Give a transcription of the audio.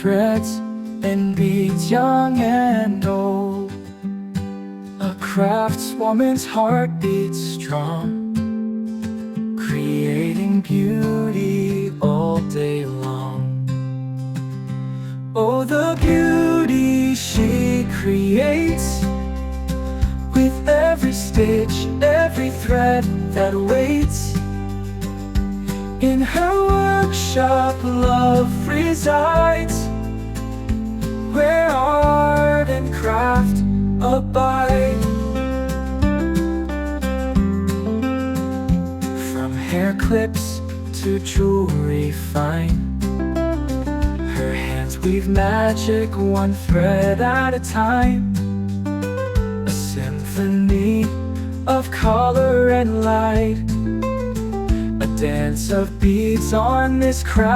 threads and beads, young and old. A craftswoman's heart beats strong, creating beauty all day long. Oh, the beauty she creates, with every stitch, every thread that waits. In her workshop love resides, where art and craft abide. From hair clips to jewelry fine, her hands weave magic, one thread at a time. A symphony of color and light, a dance of beads on this craft.